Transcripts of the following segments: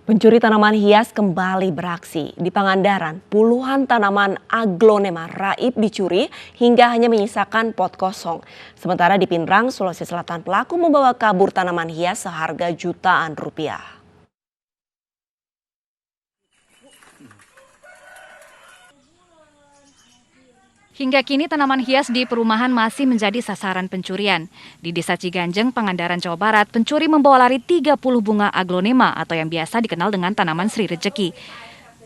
Pencuri tanaman hias kembali beraksi. Di Pangandaran, puluhan tanaman aglonema raib dicuri hingga hanya menyisakan pot kosong. Sementara di Pinrang, Sulawesi Selatan, pelaku membawa kabur tanaman hias seharga jutaan rupiah. Hingga kini tanaman hias di perumahan masih menjadi sasaran pencurian. Di Desa Ciganjeng, Pangandaran, Jawa Barat, pencuri membawa lari 30 bunga aglonema atau yang biasa dikenal dengan tanaman Sri Rejeki.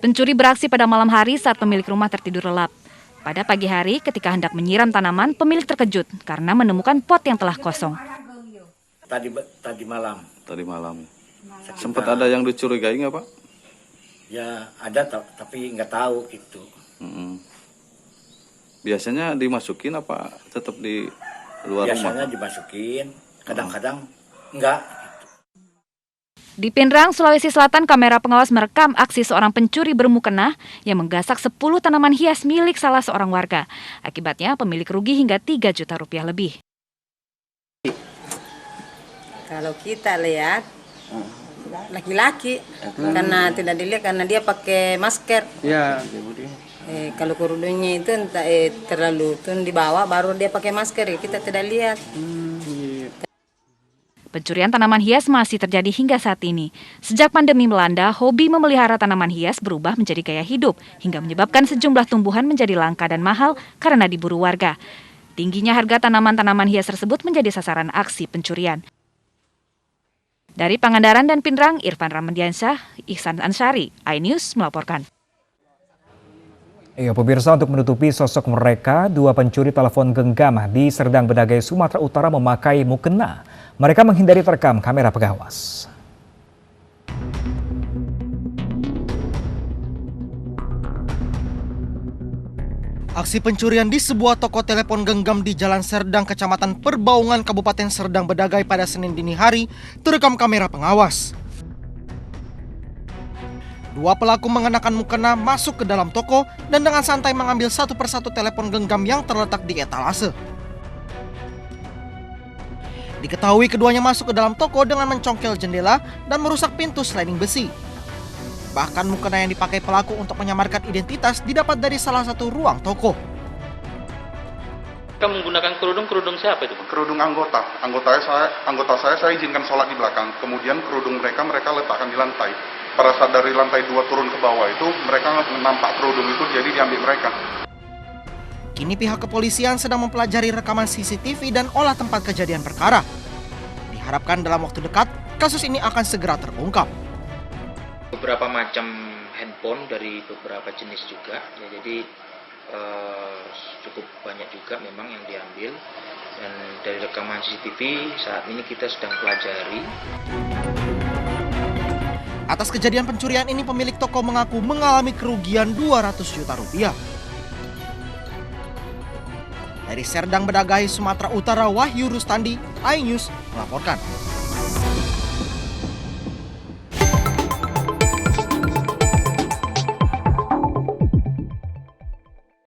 Pencuri beraksi pada malam hari saat pemilik rumah tertidur lelap. Pada pagi hari, ketika hendak menyiram tanaman, pemilik terkejut karena menemukan pot yang telah kosong. Tadi malam. Tadi malam. Sempat ada yang dicurigai nggak, Pak? Ya ada, tapi nggak tahu gitu. Biasanya dimasukin apa tetap di luar rumah? Biasanya dimasukin, kadang-kadang enggak. Di Pinrang, Sulawesi Selatan, kamera pengawas merekam aksi seorang pencuri bermukena yang menggasak 10 tanaman hias milik salah seorang warga. Akibatnya pemilik rugi hingga 3 juta rupiah lebih. Kalau kita lihat laki-laki karena tidak dilihat karena dia pakai masker. Ya. Kalau kerudungnya itu entah terlalu turun di bawah baru dia pakai masker ya kita tidak lihat. Pencurian tanaman hias masih terjadi hingga saat ini. Sejak pandemi melanda, hobi memelihara tanaman hias berubah menjadi gaya hidup hingga menyebabkan sejumlah tumbuhan menjadi langka dan mahal karena diburu warga. Tingginya harga tanaman-tanaman hias tersebut menjadi sasaran aksi pencurian. Dari Pangandaran dan Pinrang, Irfan Ramandiansyah, Ihsan Ansari, iNews melaporkan. Ya, pemirsa, untuk menutupi sosok mereka, dua pencuri telepon genggam di Serdang Bedagai, Sumatera Utara memakai mukena. Mereka menghindari terekam kamera pengawas. Aksi pencurian di sebuah toko telepon genggam di Jalan Serdang, Kecamatan Perbaungan, Kabupaten Serdang Bedagai pada Senin dini hari terekam kamera pengawas. Dua pelaku mengenakan mukena masuk ke dalam toko dan dengan santai mengambil satu persatu telepon genggam yang terletak di etalase. Diketahui keduanya masuk ke dalam toko dengan mencongkel jendela dan merusak pintu sliding besi. Bahkan mukena yang dipakai pelaku untuk menyamarkan identitas didapat dari salah satu ruang toko. Kamu menggunakan kerudung siapa itu, Bang? Kerudung anggota saya izinkan sholat di belakang. Kemudian kerudung mereka letakkan di lantai. Pada saat dari lantai 2 turun ke bawah itu, mereka nampak kerudung itu, jadi diambil mereka. Kini pihak kepolisian sedang mempelajari rekaman CCTV dan olah tempat kejadian perkara. Diharapkan dalam waktu dekat, kasus ini akan segera terungkap. Beberapa macam handphone dari beberapa jenis juga, ya, jadi cukup banyak juga memang yang diambil. Dan dari rekaman CCTV saat ini kita sedang pelajari. Atas kejadian pencurian ini, pemilik toko mengaku mengalami kerugian 200 juta rupiah. Dari Serdang Bedagai, Sumatera Utara, Wahyu Rustandi, iNews melaporkan.